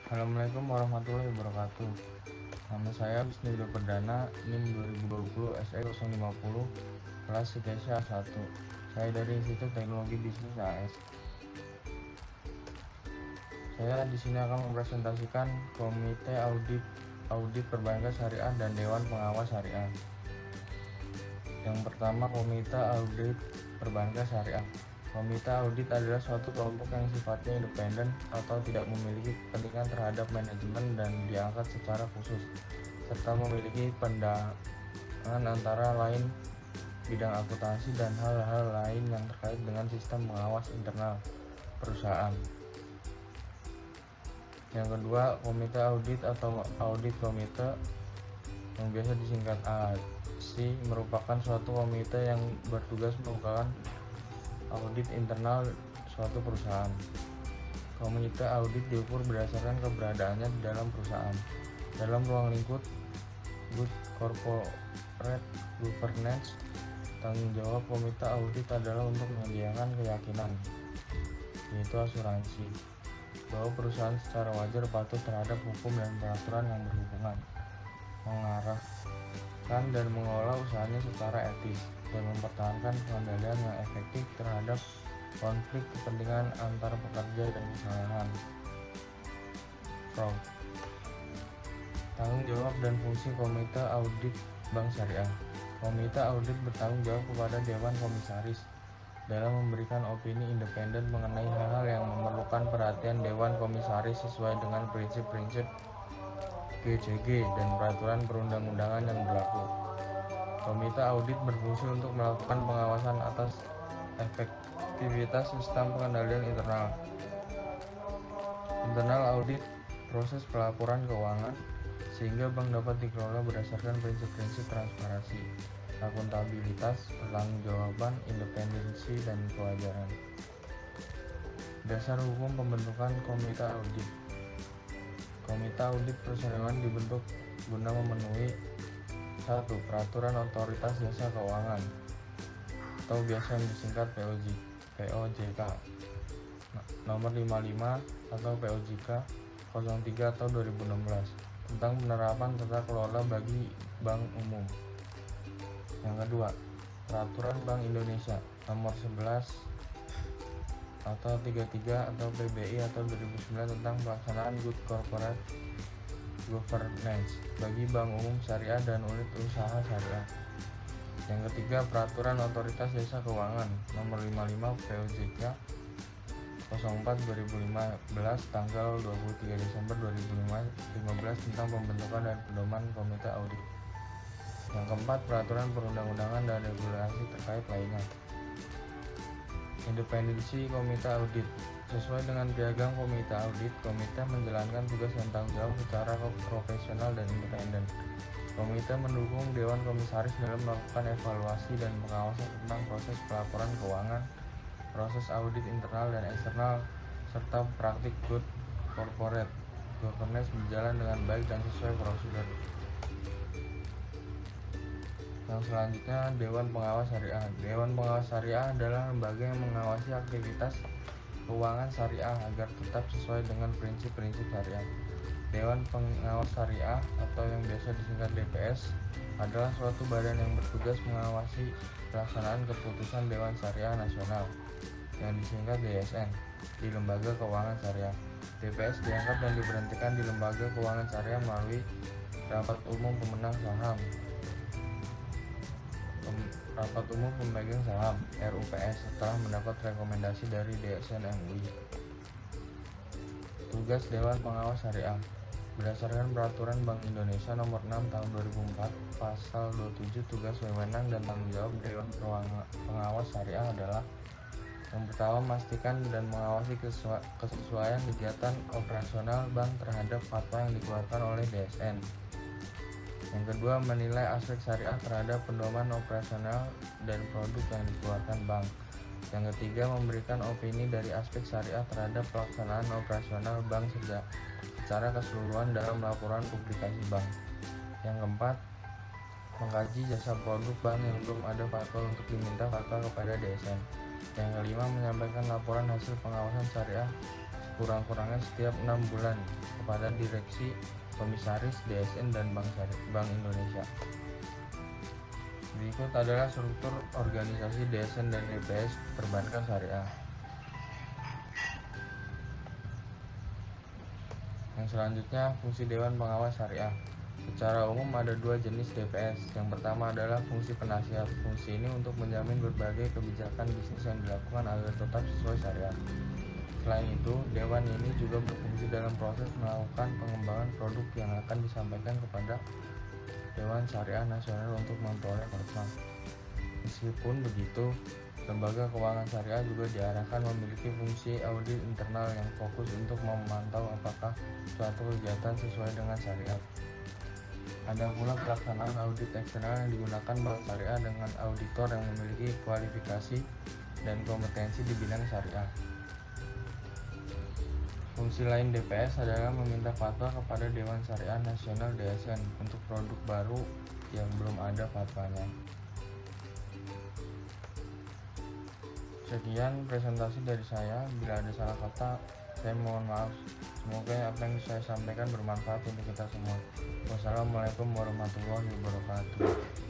Assalamualaikum warahmatullahi wabarakatuh. Nama saya Wisnu Perdana, NIM 2020 SE 050, kelas ITC A1. Saya dari Institut Teknologi Bisnis AS. Saya di sini akan mempresentasikan Komite Audit Perbankan Syariah dan Dewan Pengawas Syariah. Yang pertama, Komite Audit Perbankan Syariah. Komite audit adalah suatu kelompok yang sifatnya independen atau tidak memiliki kepentingan terhadap manajemen dan diangkat secara khusus, serta memiliki pandangan antara lain bidang akuntansi dan hal-hal lain yang terkait dengan sistem pengawas internal perusahaan. Yang kedua, Komite Audit atau Audit Komite yang biasa disingkat ASI merupakan suatu komite yang bertugas melakukan audit internal suatu perusahaan. Komite audit diukur berdasarkan keberadaannya di dalam perusahaan. Dalam ruang lingkup good corporate governance, tanggung jawab komite audit adalah untuk menyediakan keyakinan, yaitu asuransi, bahwa perusahaan secara wajar patuh terhadap hukum dan peraturan yang berhubungan, mengarahkan dan mengelola usahanya secara etis, dan mempertahankan pengendalian yang efektif terhadap konflik kepentingan antar pekerja dan kesalahan fraud. Tanggung jawab dan fungsi Komite Audit Bank Syariah. Komite audit bertanggung jawab kepada Dewan Komisaris dalam memberikan opini independen mengenai hal-hal yang memerlukan perhatian Dewan Komisaris sesuai dengan prinsip-prinsip GCG dan peraturan perundang-undangan yang berlaku. Komite audit berfungsi untuk melakukan pengawasan atas efektivitas sistem pengendalian internal audit proses pelaporan keuangan, sehingga bank dapat dikelola berdasarkan prinsip-prinsip transparansi, akuntabilitas, pertanggungjawaban, independensi, dan kewajaran. Dasar hukum pembentukan Komite Audit. Komite Audit Persaingan dibentuk guna memenuhi 1. Peraturan Otoritas Jasa Keuangan atau biasa disingkat POJK nomor 55 atau POJK 03 atau 2016 tentang penerapan tata kelola bagi bank umum. Yang kedua, Peraturan Bank Indonesia nomor 11 atau 33 atau PBI atau 2009 tentang pelaksanaan good corporate governance bagi bank umum syariah dan unit usaha syariah. Yang ketiga, Peraturan Otoritas Jasa Keuangan nomor 55 POJK 04/2015 tanggal 23 Desember 2015 tentang pembentukan dan pedoman Komite Audit. Yang keempat, Peraturan Perundang-undangan dan regulasi terkait lainnya. Independensi Komite Audit. Sesuai dengan piagam Komite Audit, komite menjalankan tugas dan tanggung jawab secara profesional dan independen. Komite mendukung Dewan Komisaris dalam melakukan evaluasi dan pengawasan tentang proses pelaporan keuangan, proses audit internal dan eksternal, serta praktik good corporate governance berjalan dengan baik dan sesuai prosedur. Yang selanjutnya, Dewan Pengawas Syariah. Dewan Pengawas Syariah adalah lembaga yang mengawasi aktivitas keuangan syariah agar tetap sesuai dengan prinsip-prinsip syariah. Dewan Pengawas Syariah atau yang biasa disingkat DPS adalah suatu badan yang bertugas mengawasi pelaksanaan keputusan Dewan Syariah Nasional yang disingkat DSN di lembaga keuangan syariah. DPS diangkat dan diberhentikan di lembaga keuangan syariah melalui rapat umum pemenang saham, rapat umum pemegang saham RUPS setelah mendapat rekomendasi dari DSN MUI. Tugas Dewan Pengawas Syariah. Berdasarkan Peraturan Bank Indonesia Nomor 6 Tahun 2004 Pasal 27, tugas, wewenang, dan tanggung jawab Dewan Pengawas Syariah adalah: yang pertama, memastikan dan mengawasi kesesuaian kegiatan operasional bank terhadap fatwa yang dikeluarkan oleh DSN. Yang kedua, menilai aspek syariah terhadap pedoman operasional dan produk yang dikeluarkan bank. Yang ketiga, memberikan opini dari aspek syariah terhadap pelaksanaan operasional bank secara keseluruhan dalam laporan publikasi bank. Yang keempat, mengkaji jasa produk bank yang belum ada fatwa untuk diminta fatwa kepada DSN. Yang kelima, menyampaikan laporan hasil pengawasan syariah sekurang-kurangnya setiap 6 bulan kepada Direksi Komisaris DSN dan Bank Indonesia. Berikut adalah struktur organisasi DSN dan DPS Perbankan Syariah. Yang selanjutnya, fungsi Dewan Pengawas Syariah. Secara umum ada dua jenis DPS. Yang pertama adalah fungsi penasihat. Fungsi ini untuk menjamin berbagai kebijakan bisnis yang dilakukan agar tetap sesuai syariah. Selain itu, Dewan ini juga berfungsi dalam proses melakukan pengembangan produk yang akan disampaikan kepada Dewan Syariah Nasional untuk memperoleh fatwa. Meskipun begitu, lembaga keuangan syariah juga diarahkan memiliki fungsi audit internal yang fokus untuk memantau apakah suatu kegiatan sesuai dengan syariat. Ada pula pelaksanaan audit eksternal yang digunakan Bank Syariah dengan auditor yang memiliki kualifikasi dan kompetensi di bidang syariah. Fungsi lain DPS adalah meminta fatwa kepada Dewan Syariah Nasional DSN untuk produk baru yang belum ada fatwanya. Sekian presentasi dari saya. Bila ada salah kata, saya mohon maaf. Semoga apa yang saya sampaikan bermanfaat untuk kita semua. Wassalamualaikum warahmatullahi wabarakatuh.